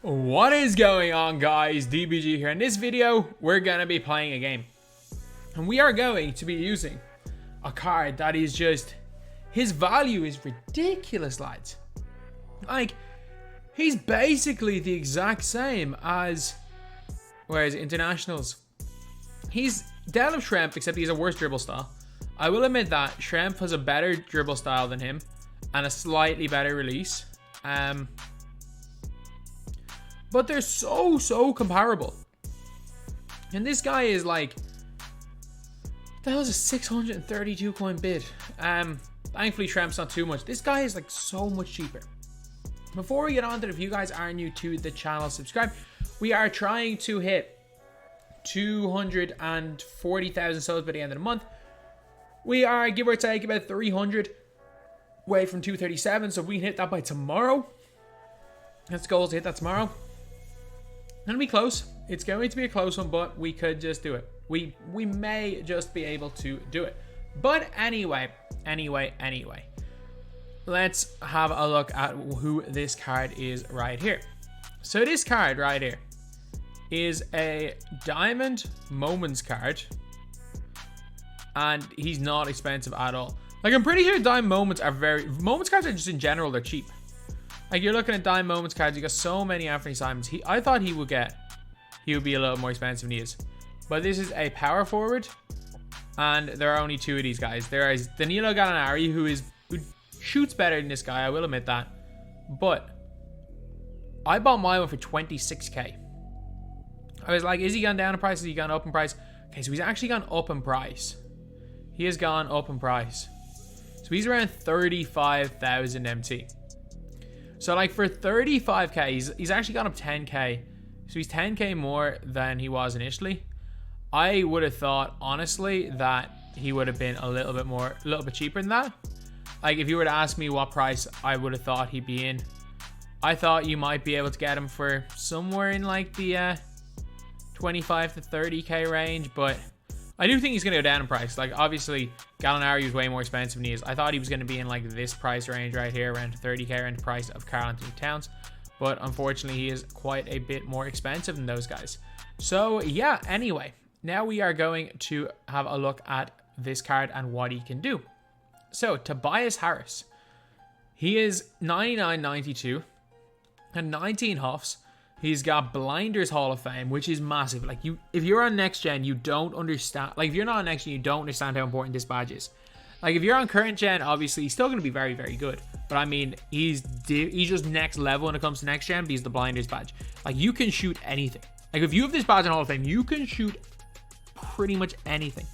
What is going on, guys? DBG here. In this video, we're gonna be playing a game, and we are going to be using a card that is just, his value is ridiculous, lads. Like, he's basically the exact same as, where is it, Internationals. He's Del of Shrimp, except he has a worse dribble style. I will admit that Shrimp has a better dribble style than him and a slightly better release. But they're so comparable. And this guy is like, that was a 632 coin bid. Thankfully Shrimp's not too much. This guy is like so much cheaper. Before we get on to it, if you guys are new to the channel, subscribe. We are trying to hit 240,000 subs by the end of the month. We are, give or take, about 300 away from 237. So if we can hit that by tomorrow, let's go to hit that tomorrow. It'll be close. It's going to be a close one, but we could just do it. We may just be able to do it. But anyway. Let's have a look at who this card is right here. So this card right here is a Diamond Moments card. And he's not expensive at all. Like, I'm pretty sure Diamond Moments are Moments cards are just in general, they're cheap. Like, you're looking at Diamond Moments cards, you got so many Anthony Simons. I thought he would be a little more expensive than he is. But this is a power forward, and there are only two of these guys. There is Danilo Gallinari, who shoots better than this guy, I will admit that. But I bought my one for 26k. I was like, is he gone down in price? Is he gone up in price? Okay, so he's actually gone up in price. He has gone up in price. So he's around 35,000 MT. So like for 35k, he's actually gone up 10k. So he's 10k more than he was initially. I would have thought, honestly, that he would have been a little bit cheaper than that. Like, if you were to ask me what price I would have thought he'd be in, I thought you might be able to get him for somewhere in like the 25 to 30k range, but I do think he's going to go down in price. Like, obviously, Gallinari was way more expensive than he is. I thought he was going to be in like this price range right here, around 30k, around the price of Karl Anthony Towns. But unfortunately, he is quite a bit more expensive than those guys. So yeah, anyway, now we are going to have a look at this card and what he can do. So, Tobias Harris. He is 99.92 and 19 huffs. He's got Blinders Hall of Fame, which is massive. Like, if you're on next gen, you don't understand. Like, if you're not on next gen, you don't understand how important this badge is. Like, if you're on current gen, obviously he's still going to be very good. But I mean, he's just next level when it comes to next gen. But he's the Blinders badge. Like, you can shoot anything. Like, if you have this badge in Hall of Fame, you can shoot pretty much anything.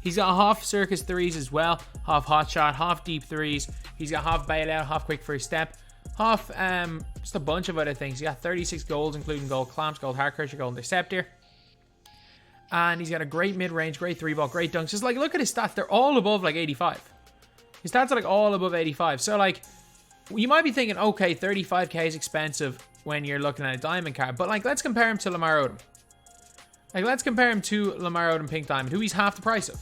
He's got half circus threes as well, half hot shot, half deep threes. He's got half bailout, half quick first step, half just a bunch of other things. He got 36 goals, including gold clamps, gold heart crusher, gold interceptor. And he's got a great mid-range, great three ball, great dunks. Just like, look at his stats. They're all above like 85. His stats are like all above 85. So like, you might be thinking, okay, 35k is expensive when you're looking at a diamond card. But like, let's compare him to Lamar Odom. Like, let's compare him to Lamar Odom Pink Diamond, who he's half the price of.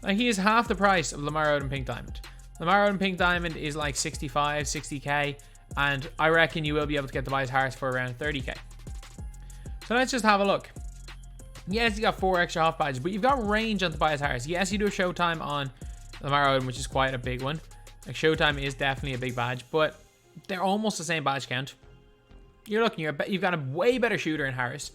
Like, he is half the price of Lamar Odom Pink Diamond. Lamar Odom Pink Diamond is like 65, 60k. And I reckon you will be able to get Tobias Harris for around 30k. So let's just have a look. Yes, you got 4 extra half badges, but you've got range on Tobias Harris. Yes, you do a showtime on Lamar Odom, which is quite a big one. Like, showtime is definitely a big badge, but they're almost the same badge count. You've got a way better shooter in Harris.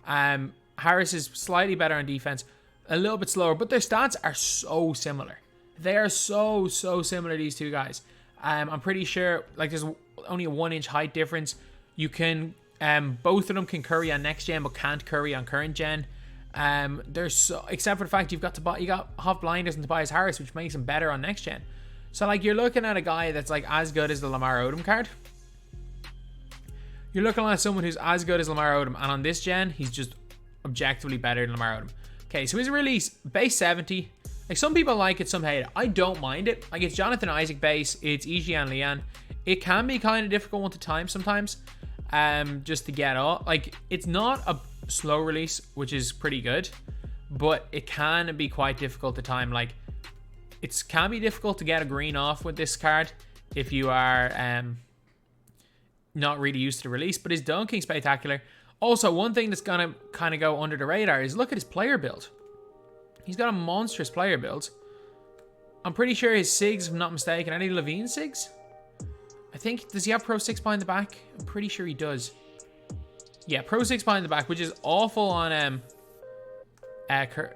Harris is slightly better on defense, a little bit slower, but their stats are so similar. They are so similar, these two guys. I'm pretty sure, like, there's only a 1 inch height difference. You can, both of them can curry on next gen, but can't curry on current gen. Except for the fact you got half blinders and Tobias Harris, which makes him better on next gen. So like, you're looking at a guy that's like as good as the Lamar Odom card. You're looking at someone who's as good as Lamar Odom, and on this gen, he's just objectively better than Lamar Odom. Okay, so his release, base 70. Like, some people like it, some hate it. I don't mind it. Like, it's Jonathan Isaac base. It's Ijian Lian. It can be kind of difficult one to time sometimes. Just to get off. Like, it's not a slow release, which is pretty good. But it can be quite difficult to time. Like, it can be difficult to get a green off with this card if you are not really used to the release, but his dunking spectacular. Also, one thing that's gonna kind of go under the radar is look at his player build. He's got a monstrous player build. I'm pretty sure his SIGs, if I'm not mistaken, are they Levine SIGs? I think, does he have Pro 6 behind the back? I'm pretty sure he does. Yeah, Pro 6 behind the back, which is awful on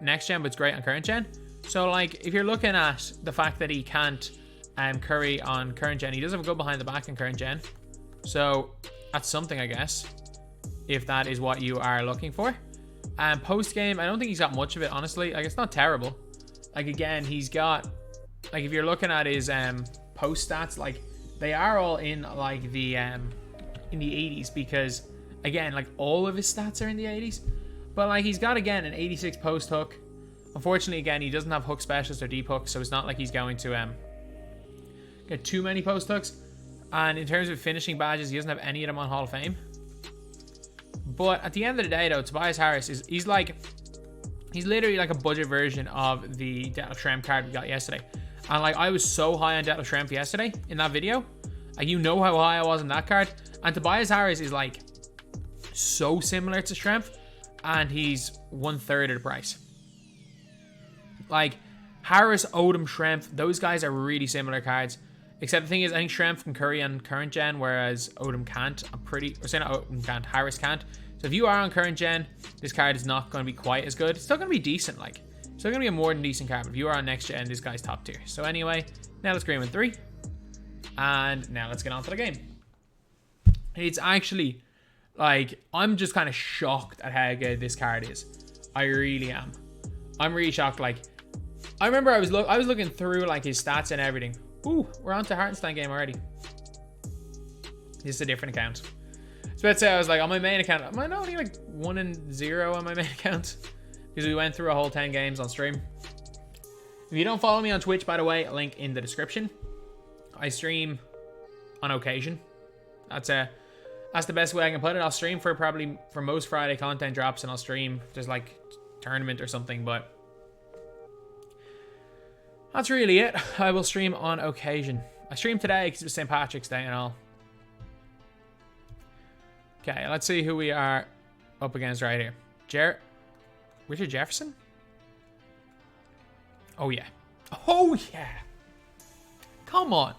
next gen, but it's great on current gen. So, like, if you're looking at the fact that he can't curry on current gen, he does have a good behind the back in current gen. So, that's something, I guess, if that is what you are looking for. Post game, I don't think he's got much of it, honestly. Like, it's not terrible. Like, again, he's got, like, if you're looking at his post stats, like, they are all in, like, the in the 80s, because, again, like, all of his stats are in the 80s. But, like, he's got, again, an 86 post hook. Unfortunately, again, he doesn't have hook specialist or deep hook, so it's not like he's going to get too many post hooks. And in terms of finishing badges, he doesn't have any of them on Hall of Fame. But at the end of the day, though, Tobias Harris he's literally like a budget version of the Detlef Schrempf card we got yesterday. And like, I was so high on Detlef Schrempf yesterday in that video. Like, you know how high I was on that card. And Tobias Harris is like so similar to Schrempf, and he's 1/3 of the price. Like, Harris, Odom, Schrempf, those guys are really similar cards. Except the thing is, I think Schrempf can curry on current gen, whereas Odom can't. Odom can't, Harris can't. So if you are on current gen, this card is not going to be quite as good. It's still going to be decent, like. It's still going to be a more than decent card. But if you are on next gen, this guy's top tier. So anyway, now let's green with 3. And now let's get on to the game. It's actually, like, I'm just kind of shocked at how good this card is. I really am. I'm really shocked. Like, I remember I was looking through, like, his stats and everything. Ooh, we're on to Hartenstein game already. This is a different account. I was about to say, I was like, on my main account, am I not only like 1-0 on my main account? Because we went through a whole 10 games on stream. If you don't follow me on Twitch, by the way, a link in the description. I stream on occasion. That's the best way I can put it. I'll stream for most Friday content drops, and I'll stream just like tournament or something, but that's really it. I will stream on occasion. I streamed today because it was St. Patrick's Day and all. Okay, let's see who we are up against right here. Richard Jefferson? Oh, yeah. Oh, yeah. Come on.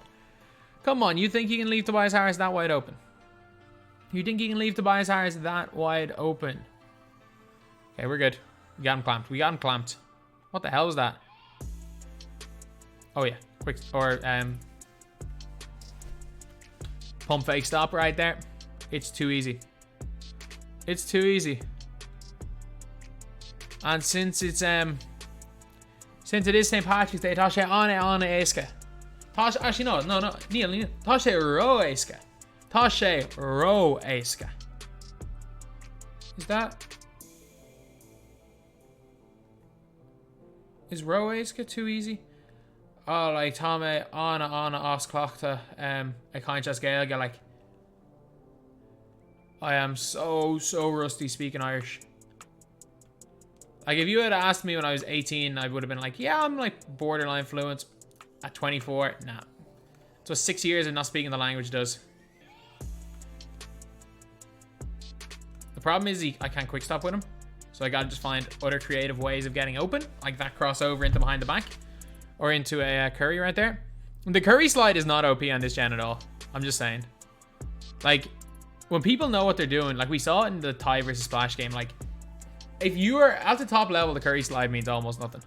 Come on. You think you can leave Tobias Harris that wide open? You think you can leave Tobias Harris that wide open? Okay, we're good. We got him clamped. We got him clamped. What the hell was that? Oh, yeah. Quick, or, pump fake stop right there. It's too easy. It's too easy. And since it's, since it is St. Patrick's Day, Tasha on Eska. Tasha, actually, no. Neil. Tasha ro Eska. Tasha ro Eska. Is ro Eska too easy? Oh, like, Tame, Anna, Os Clochta, I can't just get like, I am so rusty speaking Irish. Like, if you had asked me when I was 18, I would have been like, yeah, I'm like borderline fluent. At 24, nah. So 6 years of not speaking the language does. The problem is I can't quick stop with him. So I gotta just find other creative ways of getting open, like that crossover into behind the back. Or into a curry right there. The curry slide is not OP on this gen at all. I'm just saying. Like, when people know what they're doing, like we saw it in the Ty versus Splash game, like, if you are at the top level, the curry slide means almost nothing.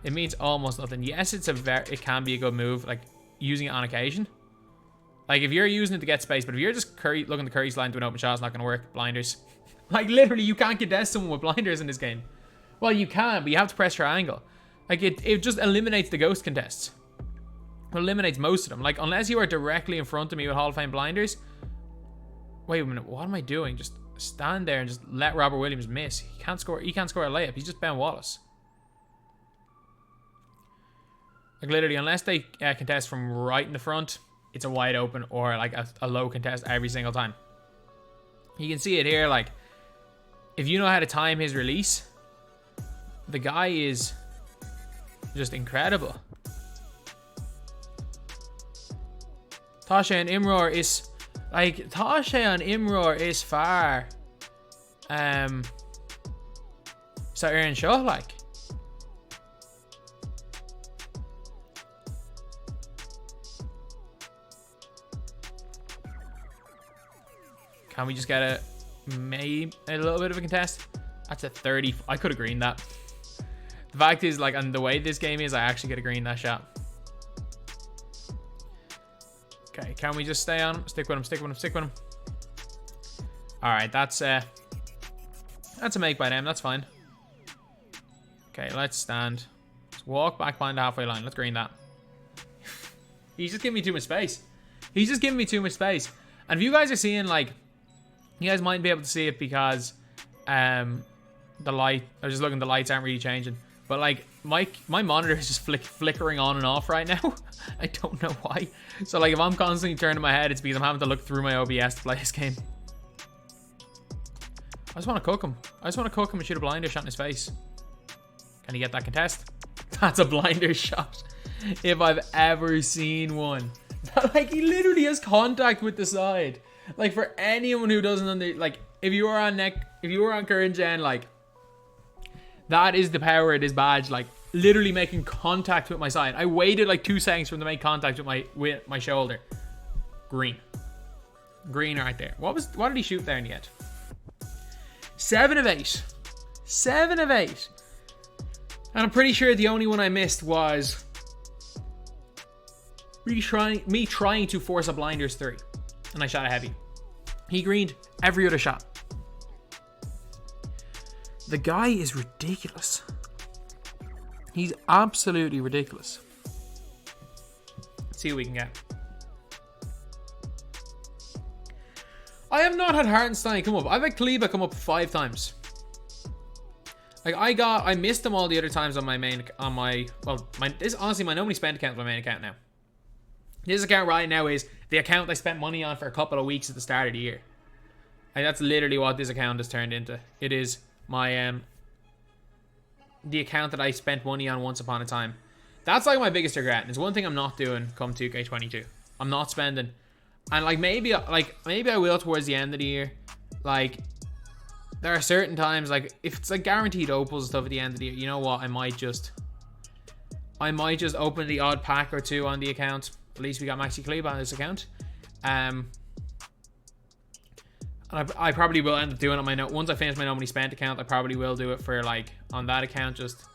It means almost nothing. Yes, it can be a good move, like using it on occasion. Like if you're using it to get space, but if you're just looking to curry slide into an open shot, it's not going to work. Blinders. Like literally, you can't contest someone with blinders in this game. Well, you can, but you have to press triangle. Like it just eliminates the ghost contests. It eliminates most of them. Like unless you are directly in front of me with Hall of Fame blinders. Wait a minute, what am I doing? Just stand there and just let Robert Williams miss. He can't score a layup. He's just Ben Wallace. Like literally, unless they contest from right in the front, it's a wide open or like a low contest every single time. You can see it here. Like if you know how to time his release, the guy is just incredible. Tasha and Imror is Like, Tasha on Imror is far. So Aaron Shaw, like. Can we just get a little bit of a contest? That's a 30. I could have greened that. The fact is, like, and the way this game is, I actually could have greened that shot. Okay, can we just stay on him? Stick with him, stick with him, stick with him. Alright, that's a make by them. That's fine. Okay, let's stand. Let's walk back behind the halfway line. Let's green that. He's just giving me too much space. He's just giving me too much space. And if you guys are seeing, like, you guys might be able to see it because the light, I was just looking, the lights aren't really changing. But like my monitor is just flickering on and off right now. I don't know why. So like if I'm constantly turning my head, it's because I'm having to look through my OBS to play this game. I just want to cook him. I just want to cook him and shoot a blinder shot in his face. Can he get that contest? That's a blinder shot. If I've ever seen one. Like he literally has contact with the side. Like for anyone who doesn't like if you were on current gen, like that is the power of this badge, like literally making contact with my side. I waited like 2 seconds for him to make contact with my shoulder. Green right there. What did he shoot there in the end? 7 of 8. 7 of 8. And I'm pretty sure the only one I missed was me trying to force a blinders 3. And I shot a heavy. He greened every other shot. The guy is ridiculous. He's absolutely ridiculous. Let's see what we can get. I have not had Hartenstein come up. I've had Kleba come up 5 times. Like I missed them all the other times on my main, this is honestly my nobody spent account is my main account now. This account right now is the account I spent money on for a couple of weeks at the start of the year. Like that's literally what this account has turned into. It is my the account that I spent money on once upon a time. That's like my biggest regret. There's one thing I'm not doing come 2K22. I'm not spending. And like maybe I will towards the end of the year. Like there are certain times, like if it's like guaranteed opals and stuff at the end of the year, you know what, I might just open the odd pack or 2 on the account. At least we got Maxi Kleba on this account. And I probably will end up doing it on my note. Once I finish my nobody spent account, I probably will do it for like on that account, just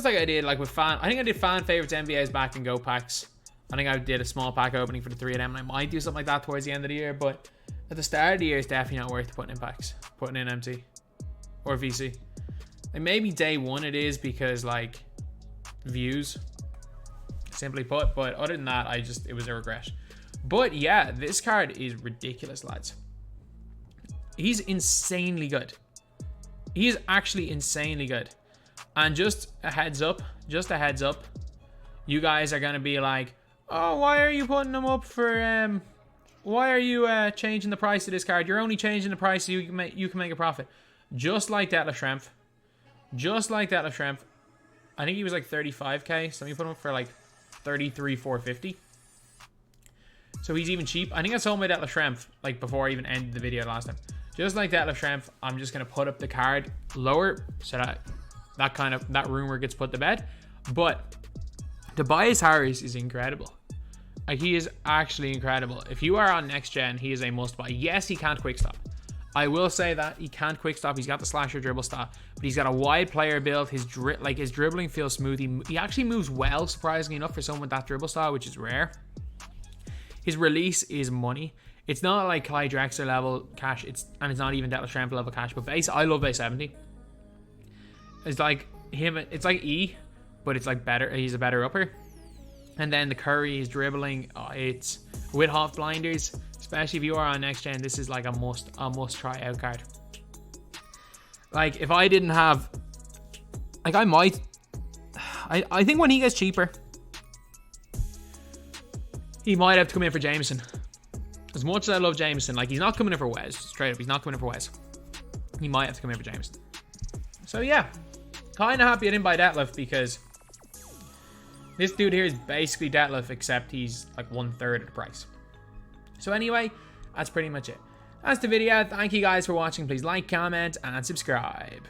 like I did like with fan. I think I did fan favorites, NBA's back and go packs. I think I did a small pack opening for the 3 of them, and I might do something like that towards the end of the year. But at the start of the year, it's definitely not worth putting in packs, putting in MT or VC. Like maybe day 1 it is because like views, simply put. But other than that, it was a regret. But yeah, this card is ridiculous, lads. He's insanely good. He is actually insanely good. And just a heads up, you guys are going to be like, oh, why are you putting him up for, why are you changing the price of this card? You're only changing the price so you can make a profit. Just like Detlef Schrempf. Just like Detlef Schrempf. I think he was like 35k, so let me put him up for like 33,450. So he's even cheap. I think I sold my Detlef Schrempf like before I even ended the video last time. Just like Detlef Schrempf, I'm just gonna put up the card lower so that rumor gets put to bed. But Tobias Harris is incredible. Like he is actually incredible. If you are on next gen, he is a must buy. Yes, he can't quick stop. I will say that he can't quick stop. He's got the slasher dribble stop, but he's got a wide player build. His dribbling feels smooth. He actually moves well, surprisingly enough, for someone with that dribble style, which is rare. His release is money. It's not like Kai Drexler level cash. It's not even Detlef Schrempf level cash. But base, I love base 70. It's like him. It's like E, but it's like better. He's a better upper. And then the Curry is dribbling. It's with half blinders, especially if you are on next gen. This is like a must try out card. Like if I didn't have, like I might. I think when he gets cheaper, he might have to come in for Jameson. As much as I love Jameson, like he's not coming in for Wes. Straight up, he's not coming in for Wes. He might have to come in for Jameson. So yeah, kind of happy I didn't buy Detlef because this dude here is basically Detlef, except he's like 1/3 of the price. So anyway, that's pretty much it. That's the video. Thank you guys for watching. Please like, comment, and subscribe.